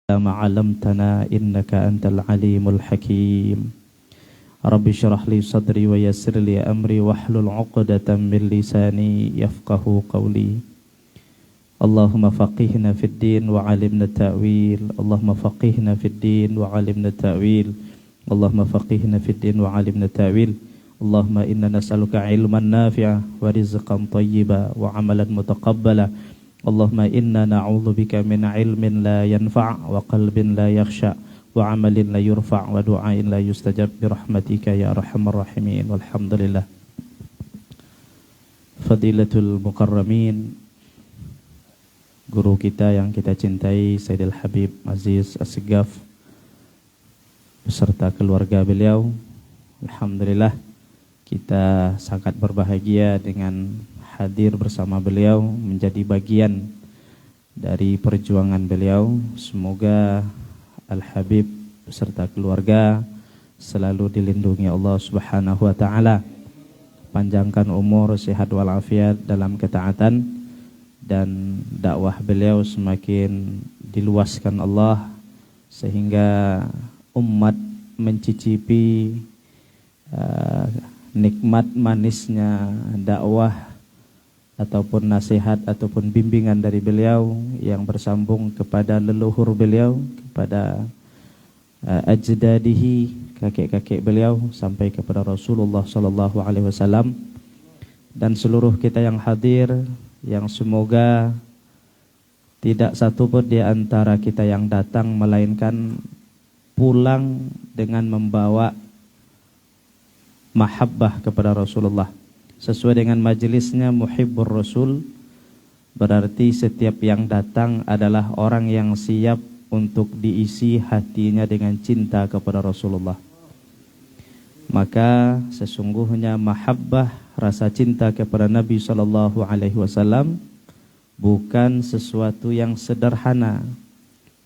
ما علمتنا إنك أنت العليم الحكيم رب اشرح لي صدري ويسر لي أمري واحلل عقدة من لساني يفقه قولي اللهم فقهنا في الدين وعلمنا التأويل اللهم فقهنا في الدين وعلمنا التأويل اللهم فقهنا في الدين وعلمنا التأويل اللهم إنا نسألك علما نافعا ورزقا طيبا وعملا متقبلا اللهم إنا نعوذ بك من علم لا ينفع وقلب لا يخشع وعمل لا يرفع ودعاء لا يستجاب برحمتك يا أرحم الراحمين والحمد لله. Fadilatul Mukarramin, guru kita yang kita cintai Sayyidil Habib Aziz As-Segaf beserta keluarga beliau, alhamdulillah kita sangat berbahagia dengan hadir bersama beliau, menjadi bagian dari perjuangan beliau. Semoga Al-Habib beserta keluarga selalu dilindungi Allah Subhanahu wa taala. Panjangkan umur, sehat walafiat dalam ketaatan, dan dakwah beliau semakin diluaskan Allah sehingga umat mencicipi nikmat manisnya dakwah ataupun nasihat ataupun bimbingan dari beliau yang bersambung kepada leluhur beliau, kepada ajdadihi, kakek-kakek beliau, sampai kepada Rasulullah sallallahu alaihi wasallam, dan seluruh kita yang hadir, yang semoga tidak satu pun di antara kita yang datang melainkan pulang dengan membawa mahabbah kepada Rasulullah. Sesuai dengan majelisnya Muhibbur Rasul, berarti setiap yang datang adalah orang yang siap untuk diisi hatinya dengan cinta kepada Rasulullah. Maka sesungguhnya mahabbah, rasa cinta kepada Nabi SAW bukan sesuatu yang sederhana,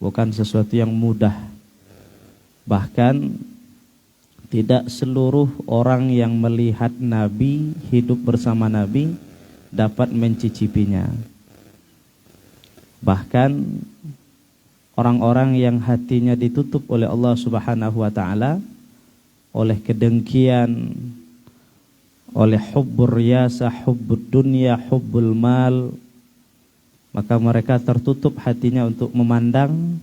bukan sesuatu yang mudah. Bahkan tidak seluruh orang yang melihat Nabi, hidup bersama Nabi, dapat mencicipinya. Bahkan orang-orang yang hatinya ditutup oleh Allah Subhanahu wa taala oleh kedengkian, oleh hubbur riyasah, hubbud dunya, hubbul mal, maka mereka tertutup hatinya untuk memandang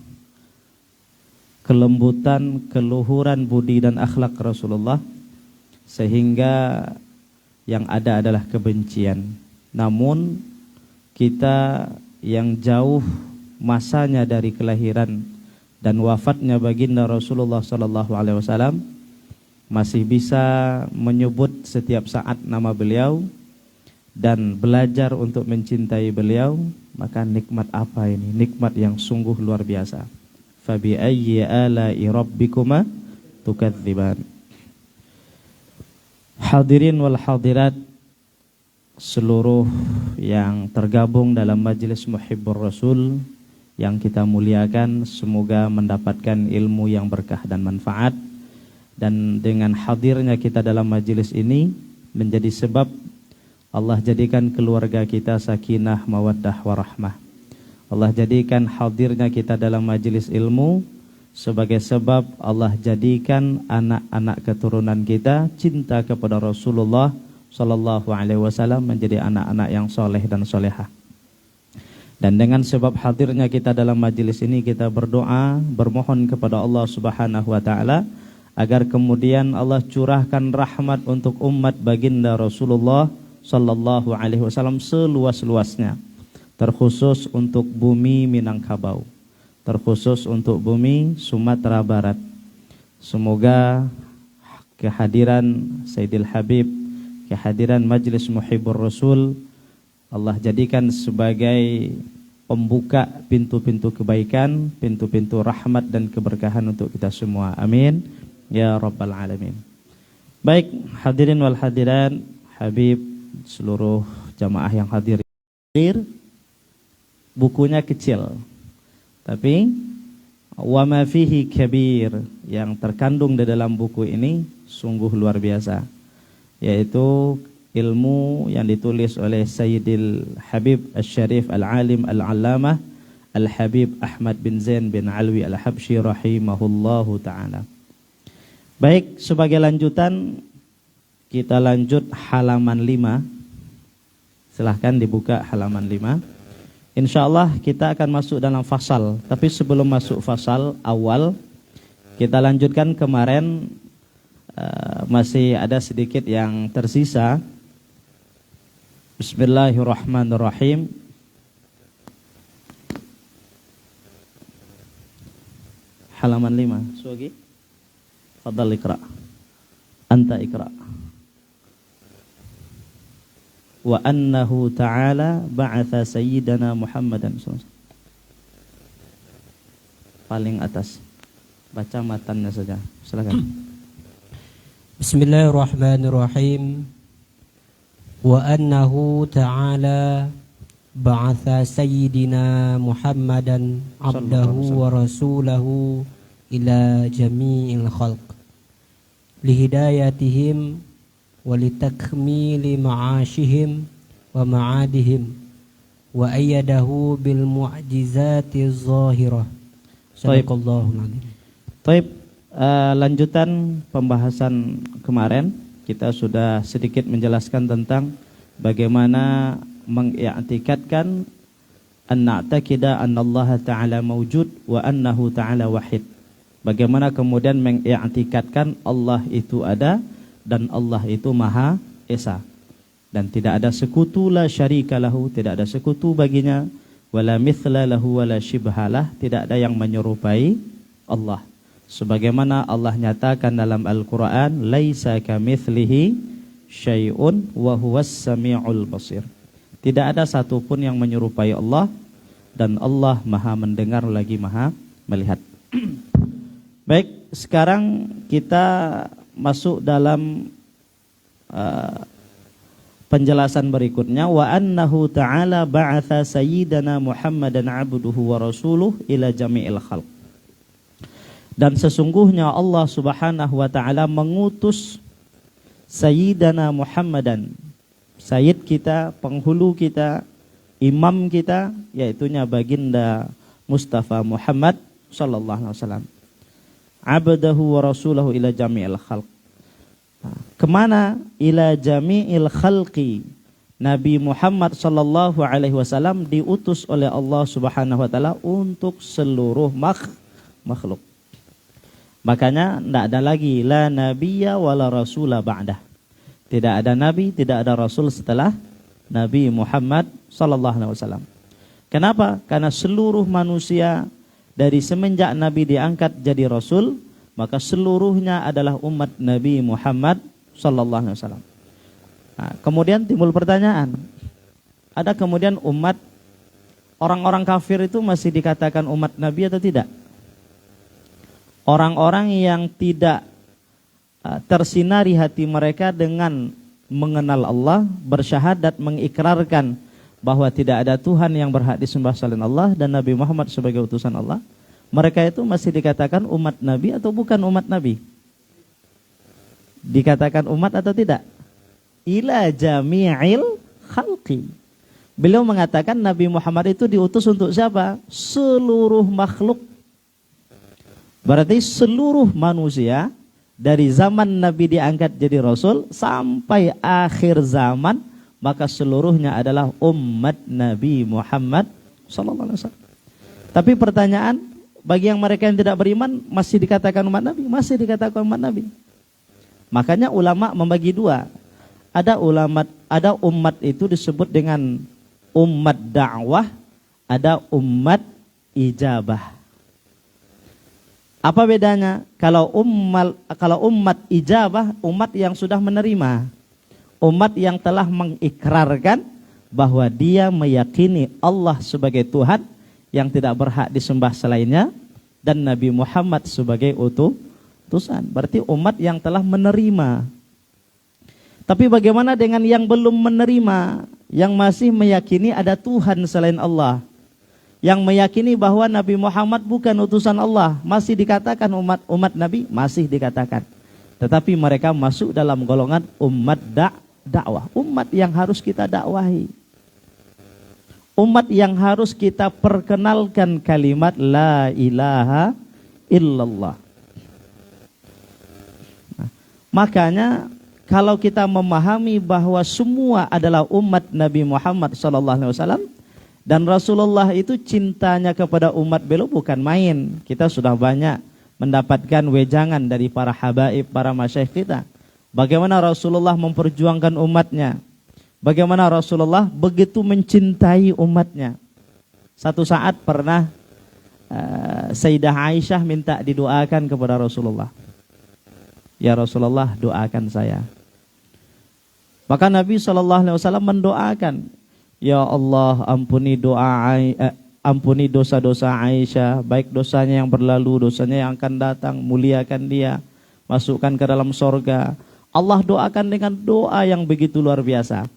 kelembutan, keluhuran budi dan akhlak Rasulullah, sehingga yang ada adalah kebencian. Namun kita yang jauh masanya dari kelahiran dan wafatnya baginda Rasulullah sallallahu alaihi wasallam masih bisa menyebut setiap saat nama beliau dan belajar untuk mencintai beliau, maka nikmat apa ini? Nikmat yang sungguh luar biasa. Fabi ayyi ala'i rabbikuma tukadziban. Hadirin wal hadirat, seluruh yang tergabung dalam majelis Muhibbur Rasul yang kita muliakan, semoga mendapatkan ilmu yang berkah dan manfaat. Dan dengan hadirnya kita dalam majelis ini menjadi sebab Allah jadikan keluarga kita sakinah, mawaddah, warahmah. Allah jadikan hadirnya kita dalam majelis ilmu sebagai sebab Allah jadikan anak-anak keturunan kita cinta kepada Rasulullah sallallahu alaihi wasallam menjadi anak-anak yang soleh dan solehah. Dan dengan sebab hadirnya kita dalam majelis ini, kita berdoa, bermohon kepada Allah Subhanahu wa taala agar kemudian Allah curahkan rahmat untuk umat baginda Rasulullah sallallahu alaihi wasallam seluas-luasnya. Terkhusus untuk bumi Minangkabau, terkhusus untuk bumi Sumatera Barat. Semoga kehadiran Sayyidil Habib, kehadiran Majelis Muhibbur Rasul, Allah jadikan sebagai pembuka pintu-pintu kebaikan, pintu-pintu rahmat dan keberkahan untuk kita semua. Amin ya rabbal alamin. Baik, hadirin wal hadirat, Habib, seluruh jamaah yang hadir, bukunya kecil, tapi wa ma fihi kabir, yang terkandung di dalam buku ini sungguh luar biasa, yaitu ilmu yang ditulis oleh Sayyidil Habib Asy-Syarif Al-Alim Al-Allamah Al-Habib Ahmad bin Zain bin Alwi Al-Habsyi rahimahullahu ta'ala. Baik, sebagai lanjutan kita lanjut halaman 5. Silahkan dibuka halaman 5. Insyaallah kita akan masuk dalam fasal. Tapi sebelum masuk fasal awal, kita lanjutkan kemarin masih ada sedikit yang tersisa. Bismillahirrahmanirrahim. Halaman 5. Sugi. Fadhal ikra. Anta ikra. Wa annahu ta'ala ba'atha sayyidana Muhammadan. Paling atas. Baca matannya saja. Silakan. Bismillahirrahmanirrahim. Wa annahu ta'ala ba'atha sayyidina Muhammadan abdahu wa rasulahu ila jami'il khalq lihidayatihim wa litakmili ma'ashihim wa ma'adihim wa ayyadahu bil mu'jizati zahirah. Sadaqallahul azim. Baik. Lanjutan pembahasan kemarin kita sudah sedikit menjelaskan tentang bagaimana mengi'tikadkan an-na'taqida annallaha ta'ala mawjud wa annahu ta'ala wahid. Bagaimana kemudian mengi'tikadkan Allah itu ada dan Allah itu Maha Esa dan tidak ada sekutu, la syarika lahu, tidak ada sekutu baginya, wala mithla lahu wala syibhalah, tidak ada yang menyerupai Allah. Sebagaimana Allah nyatakan dalam Al-Quran, laisa kamitslihi syai'un wa huwas sami'ul basir. Tidak ada satupun yang menyerupai Allah dan Allah Maha mendengar lagi Maha melihat. Baik, sekarang kita masuk dalam penjelasan berikutnya. Wa annahu ta'ala ba'atha sayyidana Muhammadan abduhu wa rasuluh ila jami'il khalq. Dan sesungguhnya Allah subhanahu wa ta'ala mengutus Sayyidana Muhammadan, Sayyid kita, penghulu kita, imam kita, yaitunya baginda Mustafa Muhammad sallallahu alaihi wasallam. Abdahu wa rasulahu ila jami'il khalq. Kemana? Ila jami'il khalqi. Nabi Muhammad sallallahu alaihi wasallam diutus oleh Allah subhanahu wa ta'ala untuk seluruh makhluk. Makanya tidak ada lagi la nabiyya wala rasula ba'dah. Tidak ada nabi, tidak ada rasul setelah Nabi Muhammad sallallahu alaihi wasallam. Kenapa? Karena seluruh manusia dari semenjak Nabi diangkat jadi rasul, maka seluruhnya adalah umat Nabi Muhammad sallallahu alaihi wasallam. Nah, kemudian timbul pertanyaan. Ada kemudian umat orang-orang kafir itu masih dikatakan umat Nabi atau tidak? Orang-orang yang tidak tersinari hati mereka dengan mengenal Allah, bersyahadat, mengikrarkan bahwa tidak ada Tuhan yang berhak disembah selain Allah dan Nabi Muhammad sebagai utusan Allah, mereka itu masih dikatakan umat Nabi atau bukan umat Nabi? Dikatakan umat atau tidak? Ila jami'il khalqi. Beliau mengatakan Nabi Muhammad itu diutus untuk siapa? Seluruh makhluk. Berarti seluruh manusia dari zaman Nabi diangkat jadi Rasul sampai akhir zaman, maka seluruhnya adalah umat Nabi Muhammad sallallahu alaihi wasallam. Tapi pertanyaan, bagi yang mereka yang tidak beriman masih dikatakan umat Nabi? Masih dikatakan umat Nabi. Makanya ulama membagi dua. Ada umat itu disebut dengan umat dakwah, ada umat ijabah. Apa bedanya? Kalau umat ijabah, umat yang sudah menerima, umat yang telah mengikrarkan bahwa dia meyakini Allah sebagai Tuhan yang tidak berhak disembah selainnya dan Nabi Muhammad sebagai utusan. Berarti umat yang telah menerima. Tapi bagaimana dengan yang belum menerima, yang masih meyakini ada Tuhan selain Allah? Yang meyakini bahwa Nabi Muhammad bukan utusan Allah, masih dikatakan umat Nabi, masih dikatakan. Tetapi mereka masuk dalam golongan umat dakwah, umat yang harus kita dakwahi. umat yang harus kita perkenalkan kalimat la ilaha illallah. Nah, makanya kalau kita memahami bahwa semua adalah umat Nabi Muhammad SAW, dan Rasulullah itu cintanya kepada umat beliau bukan main. Kita sudah banyak mendapatkan wejangan dari para habaib, para masyayikh kita. Bagaimana Rasulullah memperjuangkan umatnya. Bagaimana Rasulullah begitu mencintai umatnya. Satu saat pernah Sayyidah Aisyah minta didoakan kepada Rasulullah. Ya Rasulullah, doakan saya. Maka Nabi SAW mendoakan, ya Allah, ampuni dosa-dosa Aisyah, baik dosanya yang berlalu, dosanya yang akan datang, muliakan dia, masukkan ke dalam sorga. Allah doakan dengan doa yang begitu luar biasa.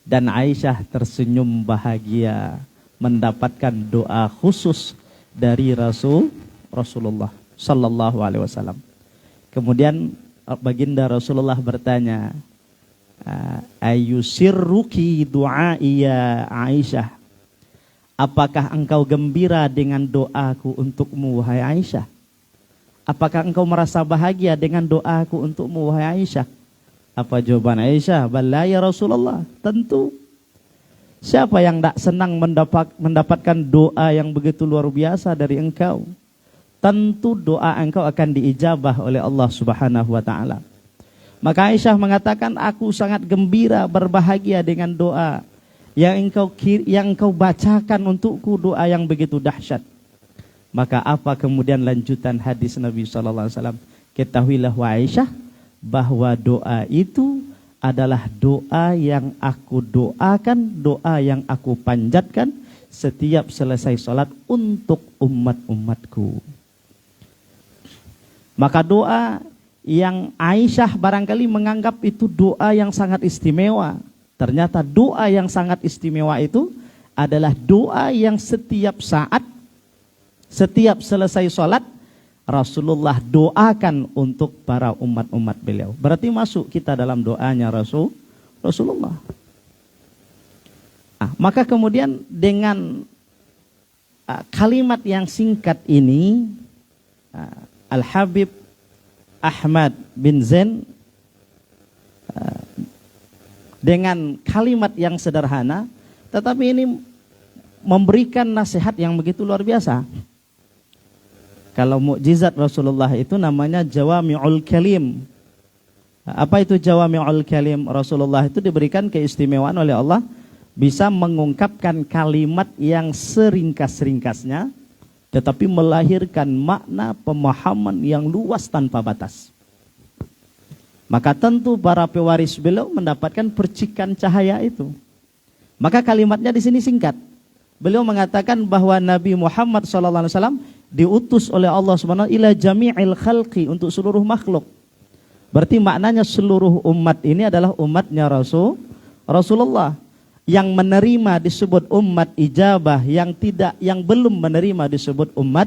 Dan Aisyah tersenyum bahagia mendapatkan doa khusus dari Rasulullah Sallallahu Alaihi Wasallam. Kemudian baginda Rasulullah bertanya, ayusirruki du'ai ya Aisyah, apakah engkau gembira dengan doaku untukmu wahai Aisyah? Apakah engkau merasa bahagia dengan doaku untukmu wahai Aisyah? Apa jawaban Aisyah? Bala ya Rasulullah, tentu. Siapa yang tidak senang mendapatkan doa yang begitu luar biasa dari engkau? Tentu doa engkau akan diijabah oleh Allah Subhanahu wa taala. Maka Aisyah mengatakan, aku sangat gembira, berbahagia dengan doa yang engkau bacakan untukku, doa yang begitu dahsyat. Maka apa kemudian lanjutan hadis Nabi SAW? Ketahuilah wahai Aisyah, bahwa doa itu adalah doa yang aku doakan, doa yang aku panjatkan setiap selesai sholat untuk umat-umatku. Maka doa yang Aisyah barangkali menganggap itu doa yang sangat istimewa. Ternyata doa yang sangat istimewa itu adalah doa yang setiap saat, setiap selesai sholat, Rasulullah doakan untuk para umat-umat beliau. Berarti masuk kita dalam doanya Rasulullah. Maka kemudian dengan kalimat yang singkat ini, Al-Habib Ahmad bin Zain dengan kalimat yang sederhana, tetapi ini memberikan nasihat yang begitu luar biasa. Kalau mukjizat Rasulullah itu namanya Jawami'ul Kalim. Apa itu Jawami'ul Kalim? Rasulullah itu diberikan keistimewaan oleh Allah, bisa mengungkapkan kalimat yang seringkas-ringkasnya, tetapi melahirkan makna pemahaman yang luas tanpa batas. Maka tentu para pewaris beliau mendapatkan percikan cahaya itu. Maka kalimatnya di sini singkat. Beliau mengatakan bahwa Nabi Muhammad SAW diutus oleh Allah Subhanahu ila jami'il khalqi, untuk seluruh makhluk. Berarti maknanya seluruh umat ini adalah umatnya Rasulullah. Yang menerima disebut umat ijabah, yang belum menerima disebut umat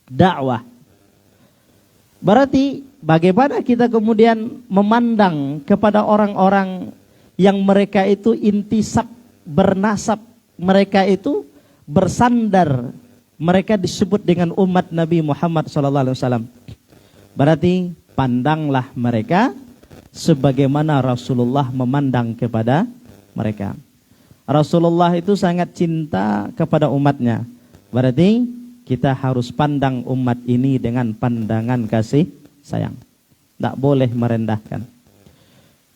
dakwah. Berarti bagaimana kita kemudian memandang kepada orang-orang yang mereka itu intisab, bernasab, mereka itu bersandar, mereka disebut dengan umat Nabi Muhammad SAW. Berarti pandanglah mereka sebagaimana Rasulullah memandang kepada mereka. Rasulullah itu sangat cinta kepada umatnya. Berarti kita harus pandang umat ini dengan pandangan kasih sayang. Tidak boleh merendahkan.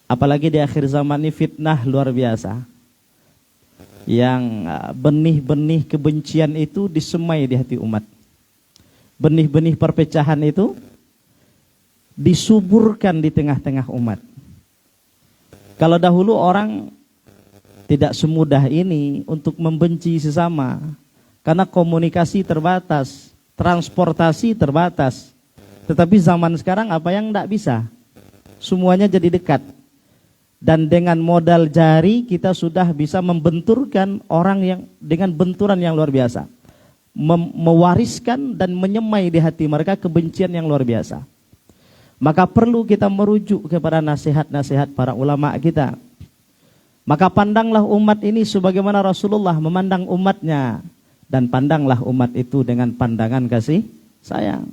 Apalagi di akhir zaman ini fitnah luar biasa. Yang benih-benih kebencian itu disemai di hati umat. Benih-benih perpecahan itu disuburkan di tengah-tengah umat. Kalau dahulu orang tidak semudah ini untuk membenci sesama, karena komunikasi terbatas, transportasi terbatas. Tetapi zaman sekarang apa yang tidak bisa? Semuanya jadi dekat. Dan dengan modal jari kita sudah bisa membenturkan orang yang dengan benturan yang luar biasa. Mewariskan dan menyemai di hati mereka kebencian yang luar biasa. Maka perlu kita merujuk kepada nasihat-nasihat para ulama kita. Maka pandanglah umat ini sebagaimana Rasulullah memandang umatnya, dan pandanglah umat itu dengan pandangan kasih sayang.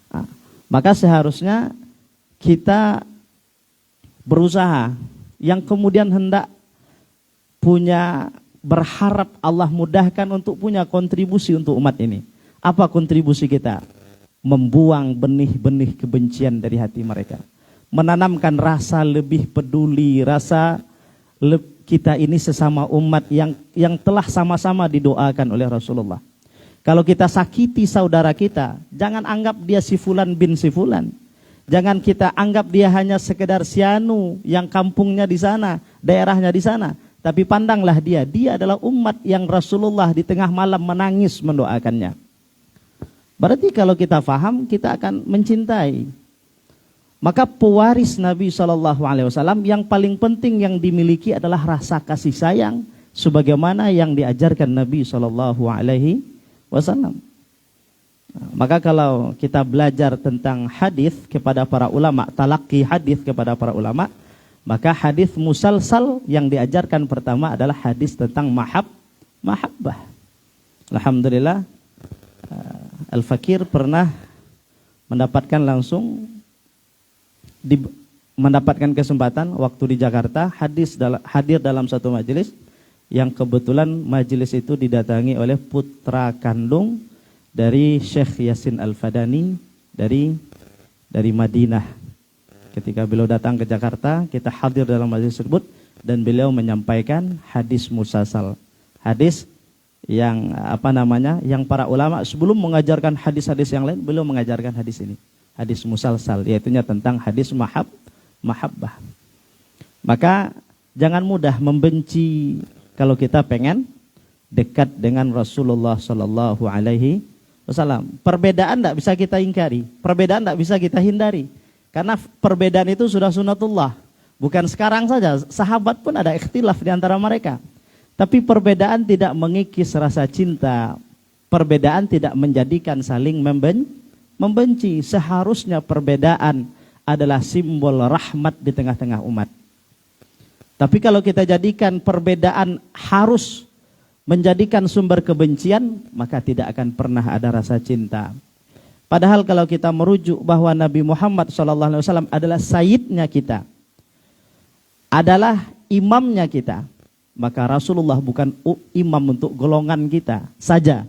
Nah, maka seharusnya kita berusaha, yang kemudian hendak punya, berharap Allah mudahkan untuk punya kontribusi untuk umat ini. Apa kontribusi kita? Membuang benih-benih kebencian dari hati mereka, menanamkan rasa lebih peduli, rasa kita ini sesama umat yang telah sama-sama didoakan oleh Rasulullah. Kalau kita sakiti saudara kita, jangan anggap dia si fulan bin si fulan. Jangan kita anggap dia hanya sekedar sianu yang kampungnya di sana, daerahnya di sana. Tapi pandanglah dia adalah umat yang Rasulullah di tengah malam menangis mendoakannya. Berarti kalau kita faham, kita akan mencintai. Maka pewaris Nabi SAW yang paling penting yang dimiliki adalah rasa kasih sayang, sebagaimana yang diajarkan Nabi SAW. Maka kalau kita belajar tentang hadis kepada para ulama, talaqi hadis kepada para ulama, maka hadis musalsal yang diajarkan pertama adalah hadis tentang mahabbah. Alhamdulillah, Al-Fakir pernah mendapatkan langsung mendapatkan kesempatan waktu di Jakarta hadir dalam satu majelis yang kebetulan majelis itu didatangi oleh putra kandung dari Syekh Yasin Al-Fadani dari Madinah. Ketika beliau datang ke Jakarta, kita hadir dalam majelis tersebut dan beliau menyampaikan hadis musalsal. Hadis yang yang para ulama sebelum mengajarkan hadis-hadis yang lain, beliau mengajarkan hadis ini. Hadis musalsal, yaitunya tentang hadis mahabbah. Maka jangan mudah membenci kalau kita pengen dekat dengan Rasulullah Sallallahu Alaihi Wasallam. Perbedaan tidak bisa kita ingkari, perbedaan tidak bisa kita hindari, karena perbedaan itu sudah sunatullah. Bukan sekarang saja, sahabat pun ada ikhtilaf di antara mereka. Tapi perbedaan tidak mengikis rasa cinta, perbedaan tidak menjadikan saling membenci. Seharusnya perbedaan adalah simbol rahmat di tengah-tengah umat. Tapi kalau kita jadikan perbedaan harus menjadikan sumber kebencian, maka tidak akan pernah ada rasa cinta. Padahal kalau kita merujuk bahwa Nabi Muhammad SAW adalah sayyidnya kita, adalah imamnya kita, maka Rasulullah bukan imam untuk golongan kita saja.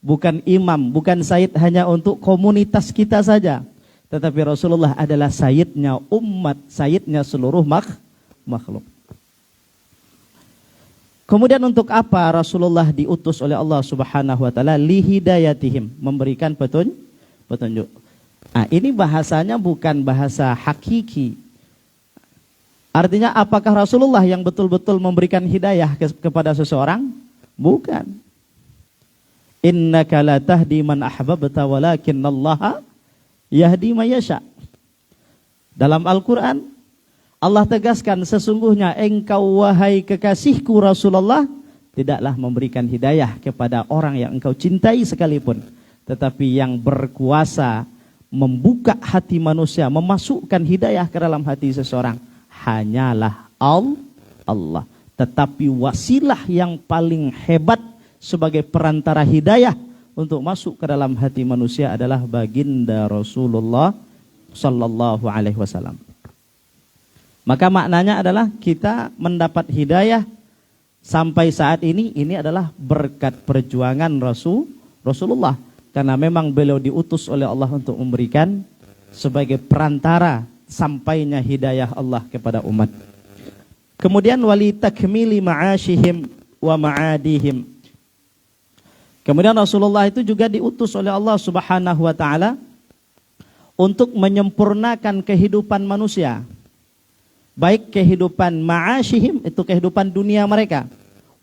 Bukan imam, bukan sayyid hanya untuk komunitas kita saja. Tetapi Rasulullah adalah sayyidnya umat, sayyidnya seluruh makhluk. Kemudian untuk apa Rasulullah diutus oleh Allah Subhanahu wa taala? Lihidayatihim, memberikan petunjuk. Nah, ini bahasanya bukan bahasa hakiki. Artinya apakah Rasulullah yang betul-betul memberikan hidayah kepada seseorang? Bukan. Innaka la tahdi man ahbabta walakinnallaha yahdi man yasha. Dalam Al-Quran Allah tegaskan, sesungguhnya engkau wahai kekasihku Rasulullah tidaklah memberikan hidayah kepada orang yang engkau cintai sekalipun, tetapi yang berkuasa membuka hati manusia, memasukkan hidayah ke dalam hati seseorang hanyalah Allah. Tetapi wasilah yang paling hebat sebagai perantara hidayah untuk masuk ke dalam hati manusia adalah baginda Rasulullah Sallallahu Alaihi Wasallam. Maka maknanya adalah kita mendapat hidayah sampai saat ini adalah berkat perjuangan Rasulullah. Karena memang beliau diutus oleh Allah untuk memberikan sebagai perantara sampainya hidayah Allah kepada umat. Kemudian wali takmili ma'ashihim wa ma'adihim. Kemudian Rasulullah itu juga diutus oleh Allah Subhanahu wa taala untuk menyempurnakan kehidupan manusia. Baik kehidupan ma'ashihim, itu kehidupan dunia mereka,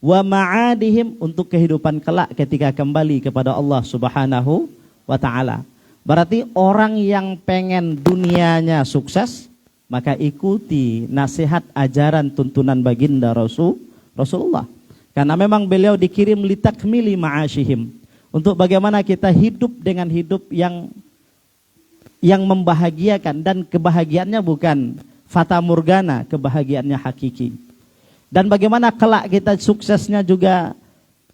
wa ma'adihim, untuk kehidupan kelak ketika kembali kepada Allah Subhanahu wa taala. Berarti orang yang pengen dunianya sukses, maka ikuti nasihat ajaran tuntunan baginda Rasulullah. Karena memang beliau dikirim litakmili ma'ashihim, untuk bagaimana kita hidup dengan hidup yang membahagiakan, dan kebahagiaannya bukan fata morgana, kebahagiaannya hakiki. Dan bagaimana kelak kita suksesnya juga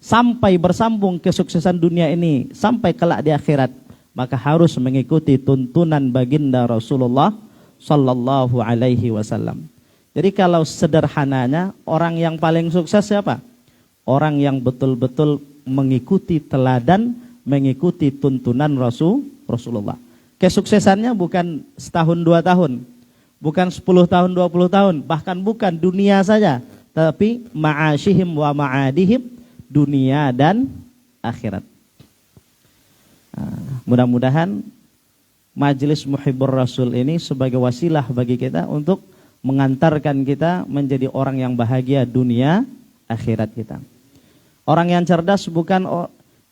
sampai bersambung kesuksesan dunia ini sampai kelak di akhirat, maka harus mengikuti tuntunan baginda Rasulullah sallallahu alaihi wasallam. Jadi kalau sederhananya, orang yang paling sukses siapa? Orang yang betul-betul mengikuti teladan, mengikuti tuntunan Rasulullah. Kesuksesannya bukan setahun 2 tahun, bukan 10 tahun 20 tahun, bahkan bukan dunia saja, tapi ma'asyihim wa ma'adihim, dunia dan akhirat. Mudah-mudahan Majelis Muhibbur Rasul ini sebagai wasilah bagi kita untuk mengantarkan kita menjadi orang yang bahagia dunia akhirat kita. Orang yang cerdas bukan,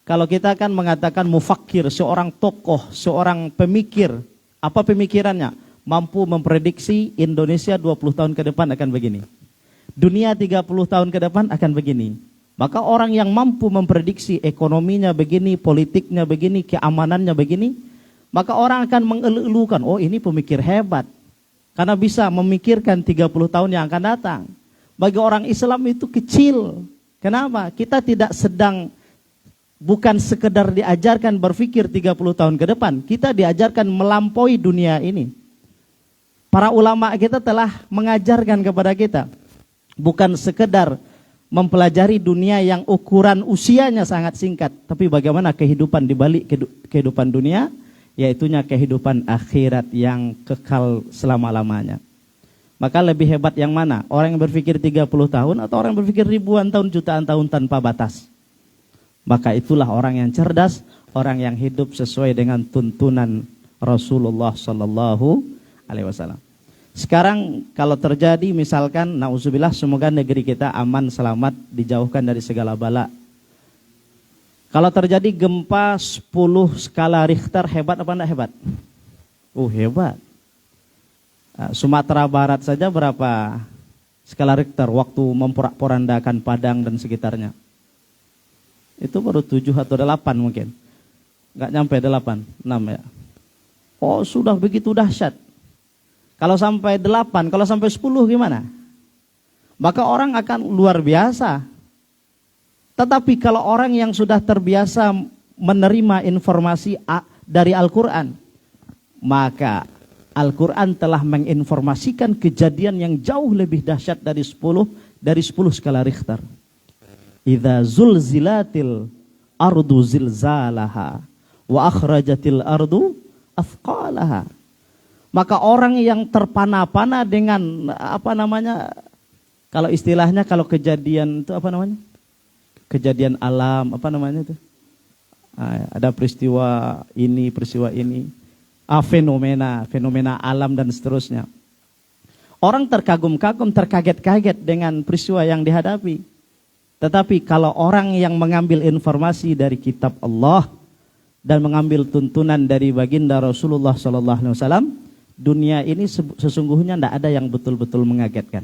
kalau kita kan mengatakan mufakkir, seorang tokoh, seorang pemikir. Apa pemikirannya? Mampu memprediksi Indonesia 20 tahun ke depan akan begini. Dunia 30 tahun ke depan akan begini. Maka orang yang mampu memprediksi ekonominya begini, politiknya begini, keamanannya begini, maka orang akan mengeluhkan, oh ini pemikir hebat. Karena bisa memikirkan 30 tahun yang akan datang. Bagi orang Islam itu kecil. Kenapa? Kita tidak sedang, bukan sekedar diajarkan berpikir 30 tahun ke depan. Kita diajarkan melampaui dunia ini. Para ulama kita telah mengajarkan kepada kita. Bukan sekedar mempelajari dunia yang ukuran usianya sangat singkat, tapi bagaimana kehidupan di balik kehidupan dunia, yaitunya kehidupan akhirat yang kekal selama-lamanya. Maka lebih hebat yang mana? Orang yang berpikir 30 tahun atau orang yang berpikir ribuan tahun, jutaan tahun tanpa batas? Maka itulah orang yang cerdas, orang yang hidup sesuai dengan tuntunan Rasulullah sallallahu alaihi wasallam. Sekarang kalau terjadi misalkan, na'udzubillah, semoga negeri kita aman, selamat, dijauhkan dari segala bala. Kalau terjadi gempa 10 skala Richter, hebat apa enggak hebat? Hebat. Sumatera Barat saja berapa skala Richter waktu memporak-porandakan Padang dan sekitarnya? Itu baru 7 atau 8 mungkin. Enggak nyampe 8, 6 ya. Oh sudah begitu dahsyat. Kalau sampai 8, kalau sampai 10 gimana? Maka orang akan luar biasa. Tetapi kalau orang yang sudah terbiasa menerima informasi dari Al-Quran, maka Al-Quran telah menginformasikan kejadian yang jauh lebih dahsyat dari 10 skala Richter. Idza zulzilatil ardu zilzalaha wa akhrajatil ardu athqalaha. Maka orang yang terpana-pana dengan kalau istilahnya, kalau kejadian itu kejadian alam, ada peristiwa ini, fenomena alam dan seterusnya. Orang terkagum-kagum, terkaget-kaget dengan peristiwa yang dihadapi. Tetapi kalau orang yang mengambil informasi dari kitab Allah dan mengambil tuntunan dari baginda Rasulullah SAW, dunia ini sesungguhnya tidak ada yang betul-betul mengagetkan.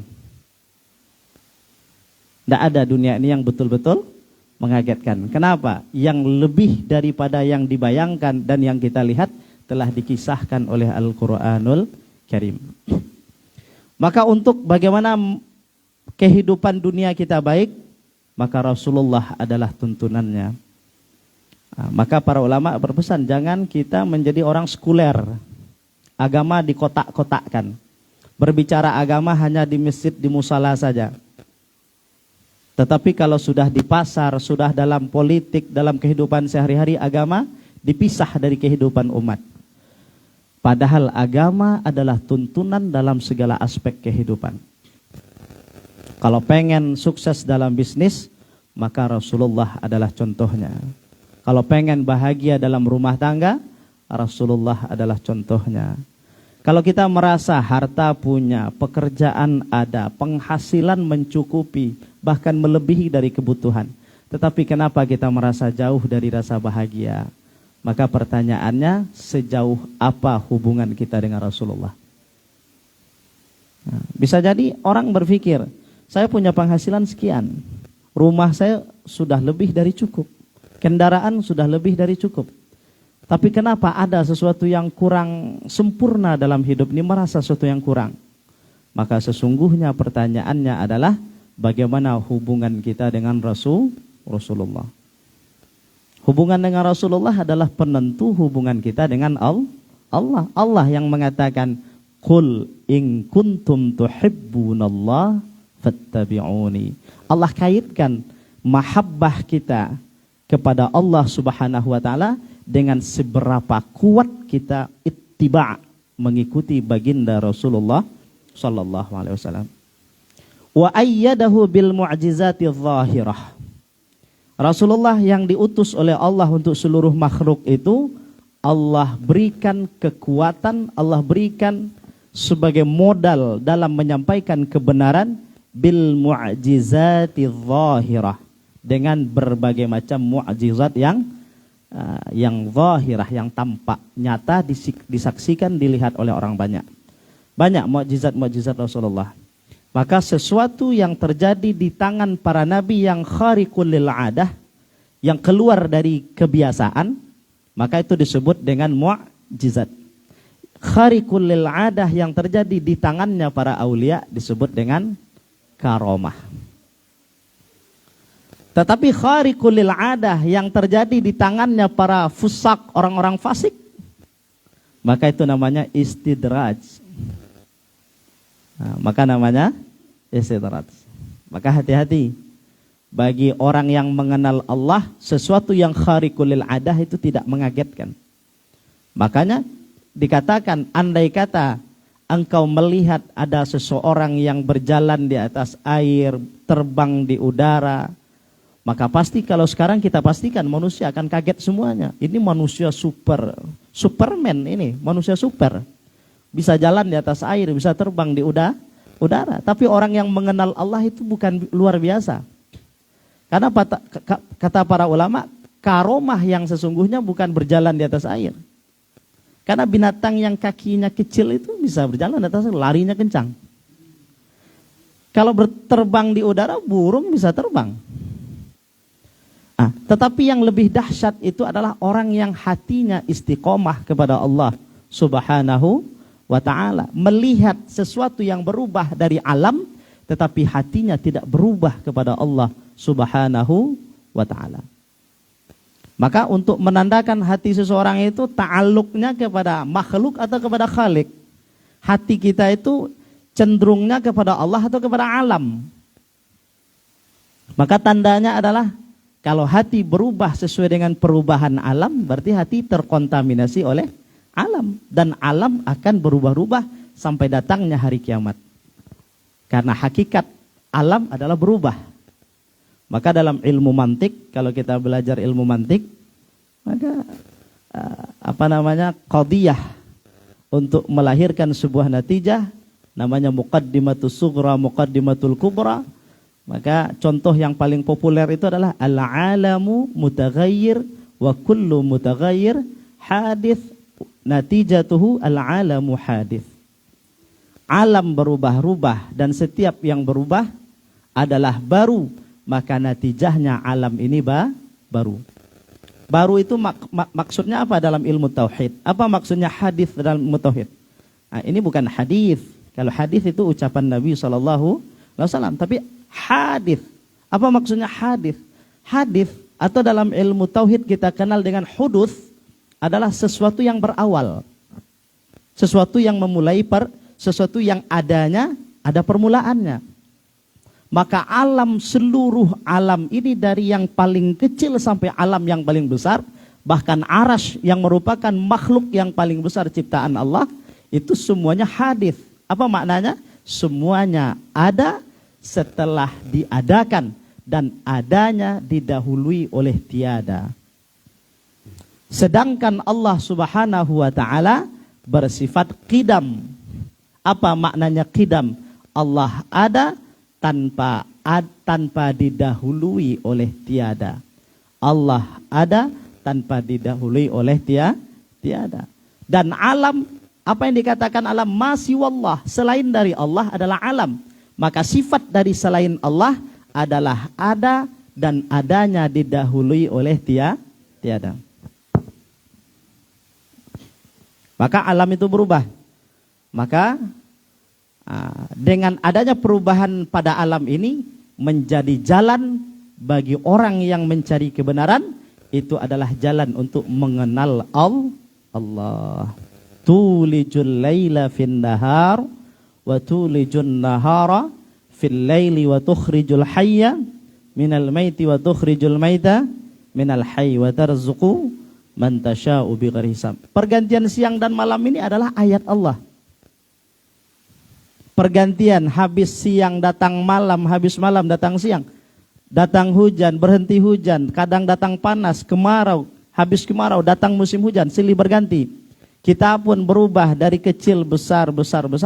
Tidak ada dunia ini yang betul-betul mengagetkan. Kenapa? Yang lebih daripada yang dibayangkan dan yang kita lihat telah dikisahkan oleh Al-Quranul Karim. Maka untuk bagaimana kehidupan dunia kita baik, maka Rasulullah adalah tuntunannya. Maka para ulama berpesan, jangan kita menjadi orang sekuler. Agama dikotak-kotakkan. Berbicara agama hanya di masjid, di musala saja. Tetapi kalau sudah di pasar, sudah dalam politik, dalam kehidupan sehari-hari, agama dipisah dari kehidupan umat. Padahal agama adalah tuntunan dalam segala aspek kehidupan. Kalau pengen sukses dalam bisnis, maka Rasulullah adalah contohnya. Kalau pengen bahagia dalam rumah tangga, Rasulullah adalah contohnya. Kalau kita merasa harta punya, pekerjaan ada, penghasilan mencukupi, bahkan melebihi dari kebutuhan, tetapi kenapa kita merasa jauh dari rasa bahagia? Maka pertanyaannya, sejauh apa hubungan kita dengan Rasulullah? Bisa jadi orang berpikir, saya punya penghasilan sekian, rumah saya sudah lebih dari cukup, kendaraan sudah lebih dari cukup. Tapi kenapa ada sesuatu yang kurang sempurna dalam hidup ini, merasa sesuatu yang kurang? Maka sesungguhnya pertanyaannya adalah bagaimana hubungan kita dengan Rasulullah. Hubungan dengan Rasulullah adalah penentu hubungan kita dengan Allah. Allah yang mengatakan, "Qul in kuntum tuhibbunallah fattabi'uni." Allah kaitkan mahabbah kita kepada Allah Subhanahu wa taala dengan seberapa kuat kita ittiba', mengikuti baginda Rasulullah sallallahu alaihi wasallam. Wa ayyadahu bil mu'jizati dhahirah. Rasulullah yang diutus oleh Allah untuk seluruh makhluk itu, Allah berikan kekuatan, Allah berikan sebagai modal dalam menyampaikan kebenaran bil mu'jizati dhahirah, dengan berbagai macam mu'jizat yang zahirah, yang tampak, nyata, disaksikan, dilihat oleh orang banyak. Banyak mu'jizat Rasulullah. Maka sesuatu yang terjadi di tangan para nabi yang khariqul lil adah, yang keluar dari kebiasaan, maka itu disebut dengan mu'jizat. Khariqul lil adah yang terjadi di tangannya para aulia disebut dengan karomah. Tetapi khariqul lil adah yang terjadi di tangannya para fusak, orang-orang fasik, maka itu namanya istidraj. Maka namanya istidraj. Maka hati-hati bagi orang yang mengenal Allah, sesuatu yang khariqul lil adah itu tidak mengagetkan. Makanya dikatakan, andai kata engkau melihat ada seseorang yang berjalan di atas air, terbang di udara, maka pasti kalau sekarang kita pastikan manusia akan kaget semuanya. Ini manusia Superman ini, manusia super. Bisa jalan di atas air, bisa terbang di udara. Tapi orang yang mengenal Allah itu bukan luar biasa. Karena kata para ulama, karomah yang sesungguhnya bukan berjalan di atas air. Karena binatang yang kakinya kecil itu bisa berjalan di atas air, larinya kencang. Kalau berterbang di udara, burung bisa terbang. Tetapi yang lebih dahsyat itu adalah orang yang hatinya istiqomah kepada Allah Subhanahu wa ta'ala. Melihat sesuatu yang berubah dari alam, tetapi hatinya tidak berubah kepada Allah Subhanahu wa ta'ala. Maka untuk menandakan hati seseorang itu ta'alluqnya kepada makhluk atau kepada khalik. Hati kita itu cenderungnya kepada Allah atau kepada alam. Maka tandanya adalah kalau hati berubah sesuai dengan perubahan alam, berarti hati terkontaminasi oleh alam. Dan alam akan berubah-ubah sampai datangnya hari kiamat. Karena hakikat alam adalah berubah. Maka dalam ilmu mantik, kalau kita belajar ilmu mantik, maka qadiyah untuk melahirkan sebuah natijah, namanya muqaddimatus sughra, muqaddimatul kubra. Maka contoh yang paling populer itu adalah al-alamu mutaghayyir wa kullu mutaghayyir hadith natijatuhu al-alamu hadith. Alam berubah-ubah dan setiap yang berubah adalah baru, maka natijahnya alam ini baru. Baru itu maksudnya apa dalam ilmu tauhid? Apa maksudnya hadith dalam ilmu tauhid? Ini bukan hadith. Kalau hadith itu ucapan Nabi SAW. Tapi hadith, apa maksudnya hadith? Hadith atau dalam ilmu tauhid kita kenal dengan hudus, adalah sesuatu yang berawal, sesuatu yang memulai sesuatu yang adanya ada permulaannya. Maka alam, seluruh alam ini dari yang paling kecil sampai alam yang paling besar, bahkan arash yang merupakan makhluk yang paling besar ciptaan Allah, itu semuanya hadith. Apa maknanya? Semuanya ada setelah diadakan, dan adanya didahului oleh tiada. Sedangkan Allah Subhanahu wa ta'ala bersifat qidam. Apa maknanya qidam? Allah ada tanpa didahului oleh tiada. Allah ada tanpa didahului oleh tiada. Dan alam, apa yang dikatakan alam? Masih wallah, selain dari Allah adalah alam. Maka sifat dari selain Allah adalah ada, dan adanya didahului oleh tiada. Maka alam itu berubah. Maka dengan adanya perubahan pada alam ini, menjadi jalan bagi orang yang mencari kebenaran, itu adalah jalan untuk mengenal Allah. Tulijul laila fin nahar wa tulijun nahara fil laili wa tukhrijul hayya minal maiti wa tukhrijul maita minal hayy wa tarzuqu man tasha'u bighairi hisab. Pergantian siang dan malam ini adalah ayat Allah. Pergantian habis siang datang malam, habis malam datang siang. Datang hujan, berhenti hujan, kadang datang panas, kemarau, habis kemarau, datang musim hujan, silih berganti. Kita pun berubah dari kecil, besar,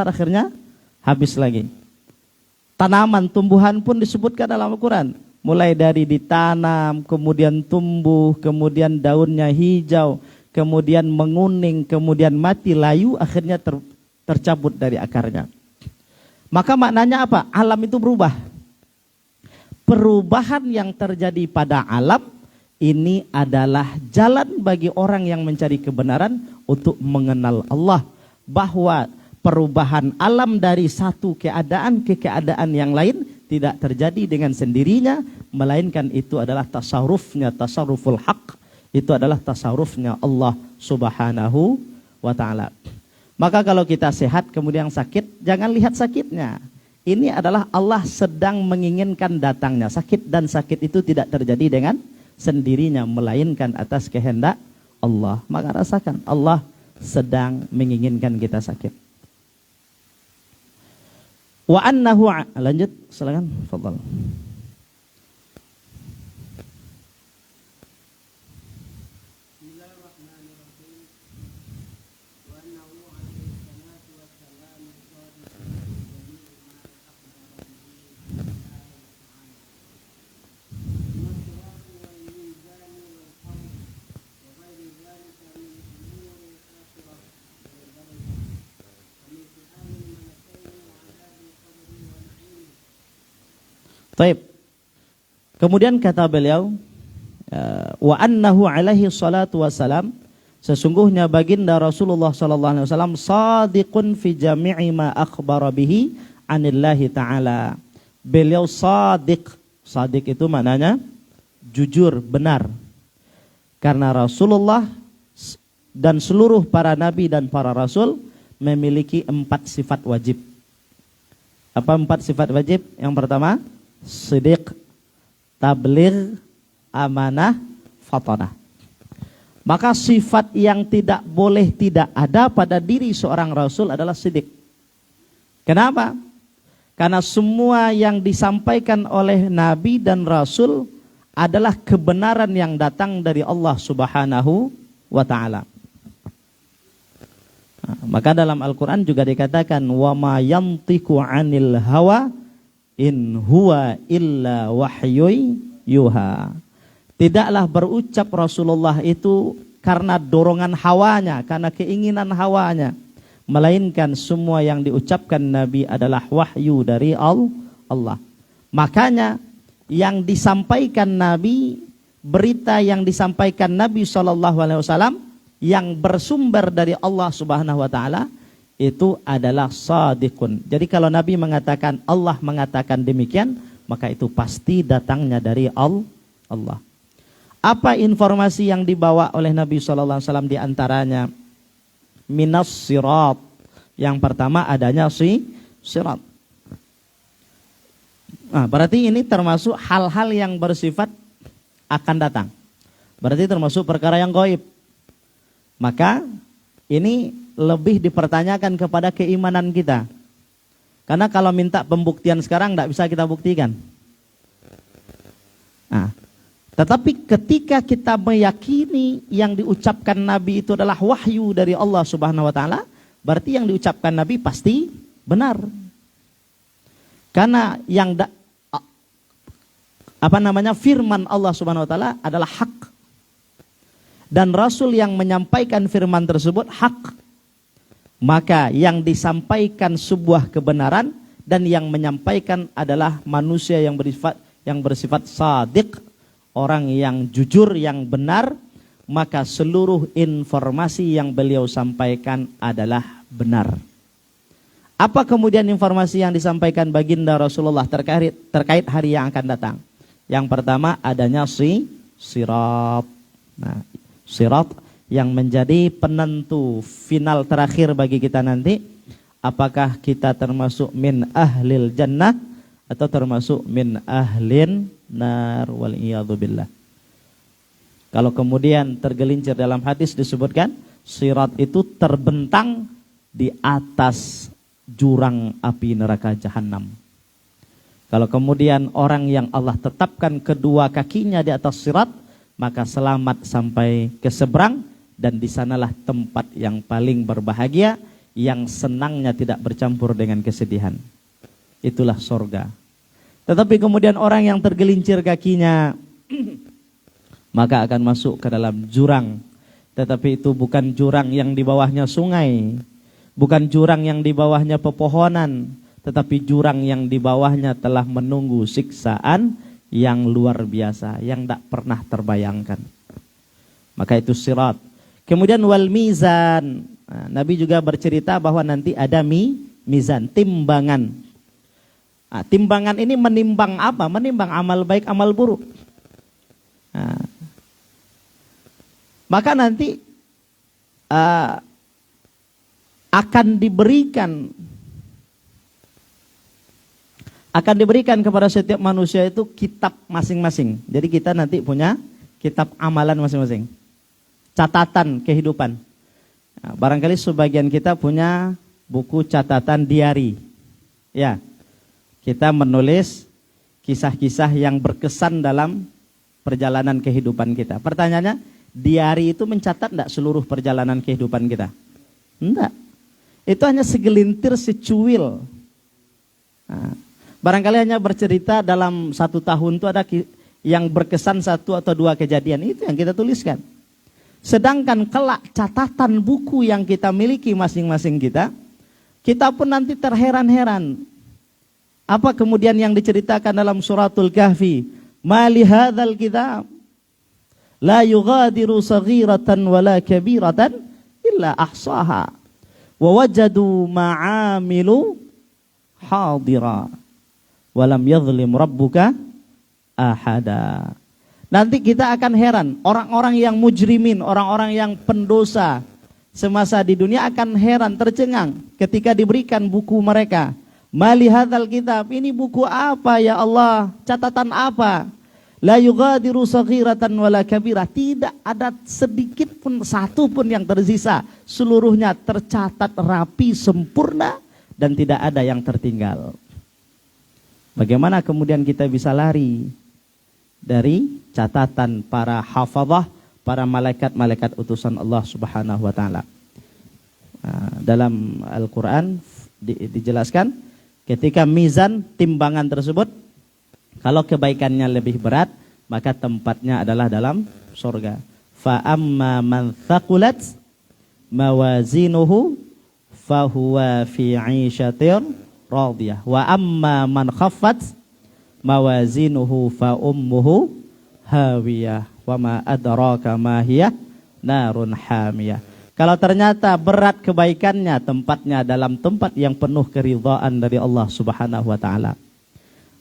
akhirnya habis lagi. Tanaman, tumbuhan pun disebutkan dalam Al-Quran. Mulai dari ditanam, kemudian tumbuh, kemudian daunnya hijau, kemudian menguning, kemudian mati, layu, akhirnya tercabut dari akarnya. Maka maknanya apa? Alam itu berubah. Perubahan yang terjadi pada alam ini adalah jalan bagi orang yang mencari kebenaran untuk mengenal Allah. Bahwa perubahan alam dari satu keadaan ke keadaan yang lain tidak terjadi dengan sendirinya, melainkan itu adalah tasarruful haq. Itu adalah tasarrufnya Allah Subhanahu wa ta'ala. Maka kalau kita sehat kemudian sakit, jangan lihat sakitnya. Ini adalah Allah sedang menginginkan datangnya sakit, dan sakit itu tidak terjadi dengan sendirinya, melainkan atas kehendak Allah. Maka rasakan Allah sedang menginginkan kita sakit. Wa annahu, lanjut, silakan, fadhal. Baik. Kemudian kata beliau, wa annahu alaihi salatu wassalam, sesungguhnya baginda Rasulullah sallallahu alaihi wasallam shadiqun fi jami'i ma akhbara bihi anillahi ta'ala. Beliau shadiq. Shadiq itu maknanya jujur, benar. Karena Rasulullah dan seluruh para nabi dan para rasul memiliki 4 sifat wajib. Apa 4 sifat wajib? Yang pertama, siddiq, tabligh, amanah, fatanah. Maka sifat yang tidak boleh tidak ada pada diri seorang rasul adalah siddiq. Kenapa? Karena semua yang disampaikan oleh nabi dan rasul adalah kebenaran yang datang dari Allah Subhanahu wa ta'ala. Maka dalam Al-Quran juga dikatakan, wa ma yantiqu 'anil hawa in huwa illa wahyun yuha. Tidaklah berucap Rasulullah itu karena dorongan hawanya, karena keinginan hawanya, melainkan semua yang diucapkan Nabi adalah wahyu dari Allah. Makanya yang disampaikan Nabi, berita yang disampaikan Nabi SAW yang bersumber dari Allah Subhanahu wa ta'ala, itu adalah shadiqun. Jadi kalau Nabi mengatakan, Allah mengatakan demikian, maka itu pasti datangnya dari Allah. Apa informasi yang dibawa oleh Nabi SAW di antaranya? Minas sirat. Yang pertama adanya sirat. Nah, berarti ini termasuk hal-hal yang bersifat akan datang. Berarti termasuk perkara yang gaib. Maka ini lebih dipertanyakan kepada keimanan kita. Karena kalau minta pembuktian sekarang tidak bisa kita buktikan. Nah, tetapi ketika kita meyakini yang diucapkan Nabi itu adalah wahyu dari Allah Subhanahu wa ta'ala, berarti yang diucapkan Nabi pasti benar. Karena yang firman Allah Subhanahu wa ta'ala adalah hak. Dan Rasul yang menyampaikan firman tersebut hak. Maka yang disampaikan sebuah kebenaran dan yang menyampaikan adalah manusia yang bersifat shadiq, orang yang jujur, yang benar, maka seluruh informasi yang beliau sampaikan adalah benar. Apa kemudian informasi yang disampaikan baginda Rasulullah terkait hari yang akan datang? Yang pertama adanya sirat. Nah, sirat yang menjadi penentu final terakhir bagi kita nanti, apakah kita termasuk min ahlil jannah atau termasuk min ahlin nar, wal iyadzu billah. Kalau kemudian tergelincir dalam hadis disebutkan sirat itu terbentang di atas jurang api neraka jahanam. Kalau kemudian orang yang Allah tetapkan kedua kakinya di atas sirat, maka selamat sampai ke seberang, dan di sanalah tempat yang paling berbahagia, yang senangnya tidak bercampur dengan kesedihan. Itulah sorga. Tetapi kemudian orang yang tergelincir kakinya maka akan masuk ke dalam jurang. Tetapi itu bukan jurang yang di bawahnya sungai, bukan jurang yang di bawahnya pepohonan, tetapi jurang yang di bawahnya telah menunggu siksaan yang luar biasa, yang tak pernah terbayangkan. Maka itu sirat. Kemudian wal mizan. Nah, Nabi juga bercerita bahwa nanti ada mizan, timbangan. Nah, timbangan ini menimbang apa? Menimbang amal baik, amal buruk. Nah, maka nanti akan diberikan kepada setiap manusia itu kitab masing-masing. Jadi kita nanti punya kitab amalan masing-masing, catatan kehidupan. Nah, barangkali sebagian kita punya buku catatan diari. Ya, kita menulis kisah-kisah yang berkesan dalam perjalanan kehidupan kita. Pertanyaannya, diari itu mencatat enggak seluruh perjalanan kehidupan kita? Enggak. Itu hanya segelintir, secuil. Nah, barangkali hanya bercerita dalam 1 tahun itu ada yang berkesan 1 atau 2 kejadian, itu yang kita tuliskan. Sedangkan kelak catatan buku yang kita miliki masing-masing kita pun nanti terheran-heran. Apa kemudian yang diceritakan dalam suratul Kahfi? Ma li hadzal kitab la yughadiru saghiratan wala kabiratan illa ahsaha wa wajadu ma'amilu hadira walam yadhlim rabbuka ahada. Nanti kita akan heran, orang-orang yang mujrimin, orang-orang yang pendosa semasa di dunia akan heran, tercengang ketika diberikan buku mereka. Mali hadzal kitab, ini buku apa ya Allah? Catatan apa? La yughadiru saghiratan wala kabirah, tidak ada sedikit pun, satu pun yang tersisa. Seluruhnya tercatat rapi, sempurna, dan tidak ada yang tertinggal. Bagaimana kemudian kita bisa lari dari catatan para hafadzah, para malaikat-malaikat utusan Allah Subhanahu wa taala? Dalam Al-Qur'an dijelaskan ketika mizan, timbangan tersebut, kalau kebaikannya lebih berat, maka tempatnya adalah dalam surga. Fa amma man thaqulat mawazinuhu fahuwa fi 'ishatin radiyah wa amma man khaffat mawazinuhu fa ummuhu hawiyah wa ma adraka ma hiya narun hamiyah. Kalau ternyata berat kebaikannya, tempatnya dalam tempat yang penuh keridhaan dari Allah Subhanahu wa taala.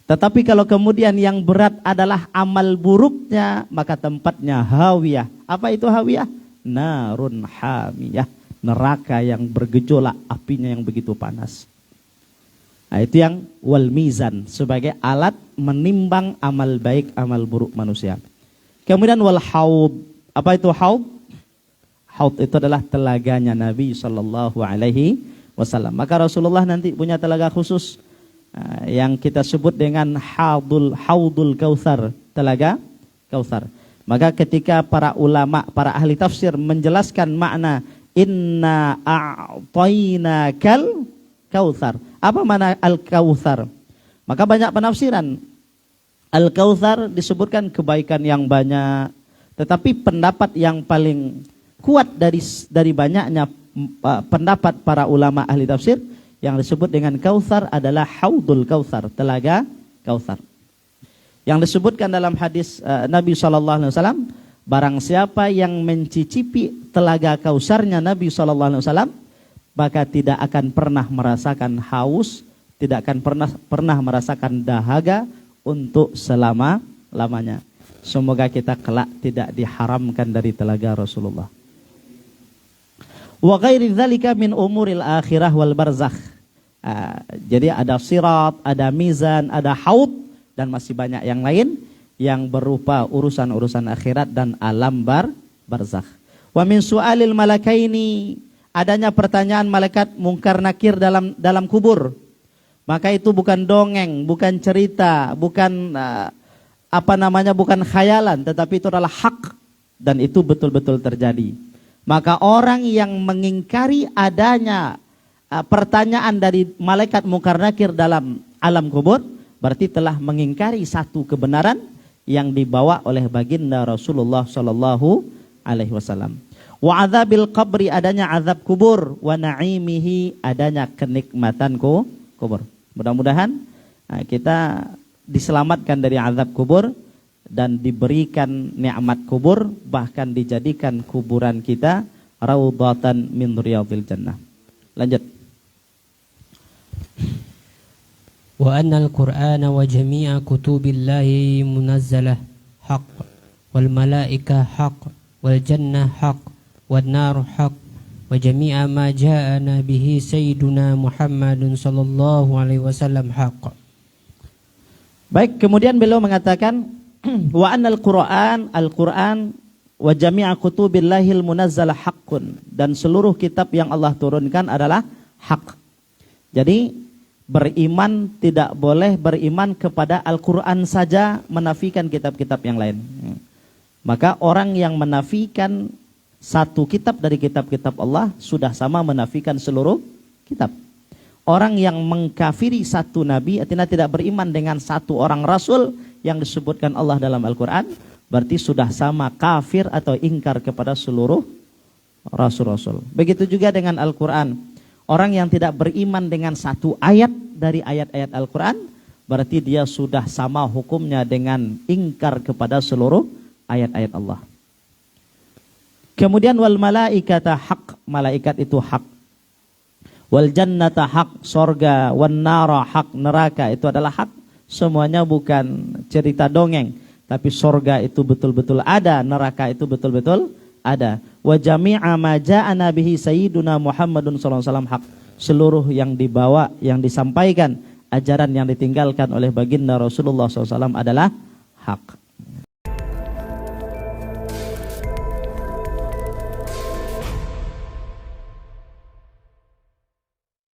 Tetapi kalau kemudian yang berat adalah amal buruknya, maka tempatnya hawiyah. Apa itu hawiyah? Narun hamiyah, neraka yang bergejolak, apinya yang begitu panas. Nah, itu yang wal mizan, sebagai alat menimbang amal baik, amal buruk manusia. Kemudian wal haud. Apa itu haud? Haud itu adalah telaganya Nabi sallallahu alaihi wasallam. Maka Rasulullah nanti punya telaga khusus yang kita sebut dengan haudul kautsar, telaga kautsar. Maka ketika para ulama, para ahli tafsir menjelaskan makna inna a'tainakal kautsar. Apa makna al-kautsar? Maka banyak penafsiran. Al-kautsar disebutkan kebaikan yang banyak, tetapi pendapat yang paling kuat dari banyaknya pendapat para ulama ahli tafsir, yang disebut dengan kautsar adalah haudul kautsar, telaga kautsar. Yang disebutkan dalam hadis Nabi SAW, barang siapa yang mencicipi telaga kautsarnya Nabi SAW, maka tidak akan pernah merasakan haus, tidak akan pernah merasakan dahaga untuk selama-lamanya. Semoga kita kelak tidak diharamkan dari telaga Rasulullah. Wa ghairi dzalika min umuril akhirah wal barzakh. Jadi ada sirat, ada mizan, ada haud, dan masih banyak yang lain yang berupa urusan-urusan akhirat dan alam barzakh. Wa min su'alil malakaini, adanya pertanyaan malaikat mungkar nakir dalam kubur. Maka itu bukan dongeng, bukan cerita, bukan bukan khayalan, tetapi itu adalah hak dan itu betul-betul terjadi. Maka orang yang mengingkari adanya pertanyaan dari malaikat mungkar nakir dalam alam kubur berarti telah mengingkari satu kebenaran yang dibawa oleh baginda Rasulullah sallallahu alaihi wasallam. Wa adzabil qabri, adanya azab kubur, wa na'imihi, adanya kenikmatan kubur. Mudah-mudahan kita diselamatkan dari azab kubur dan diberikan nikmat kubur, bahkan dijadikan kuburan kita raudhatan min riyadhil jannah. Lanjut. Wa anna al-Qur'ana wa jami'a kutubillahi munazzalah haqq, wal malaika haqq, wal jannah haqq, wan nar haqq, wa jami'a ma ja'ana bihi sayyiduna Muhammadun sallallahu alaihi wasallam haqq. Baik, kemudian beliau mengatakan wa annal Qur'an, Al-Qur'an wa jami'a kutubillahil munazzalah haqqun, dan seluruh kitab yang Allah turunkan adalah hak. Jadi beriman tidak boleh beriman kepada Al-Quran saja, menafikan kitab-kitab yang lain. Maka orang yang menafikan satu kitab dari kitab-kitab Allah sudah sama menafikan seluruh kitab. Orang yang mengkafiri satu nabi, artinya tidak beriman dengan satu orang rasul yang disebutkan Allah dalam Al-Quran, berarti sudah sama kafir atau ingkar kepada seluruh rasul-rasul. Begitu juga dengan Al-Quran. Orang yang tidak beriman dengan satu ayat dari ayat-ayat Al-Quran, berarti dia sudah sama hukumnya dengan ingkar kepada seluruh ayat-ayat Allah. Kemudian wal malaikata haq, malaikat itu hak. Wal jannata haq, sorga. Wan nara haq, neraka itu adalah hak. Semuanya bukan cerita dongeng, tapi sorga itu betul-betul ada, neraka itu betul-betul ada. Wa jami'a ma ja'ana bihi sayyiduna Muhammadun sallallahu alaihi wasallam haq. Seluruh yang dibawa, yang disampaikan, ajaran yang ditinggalkan oleh baginda Rasulullah SAW adalah hak.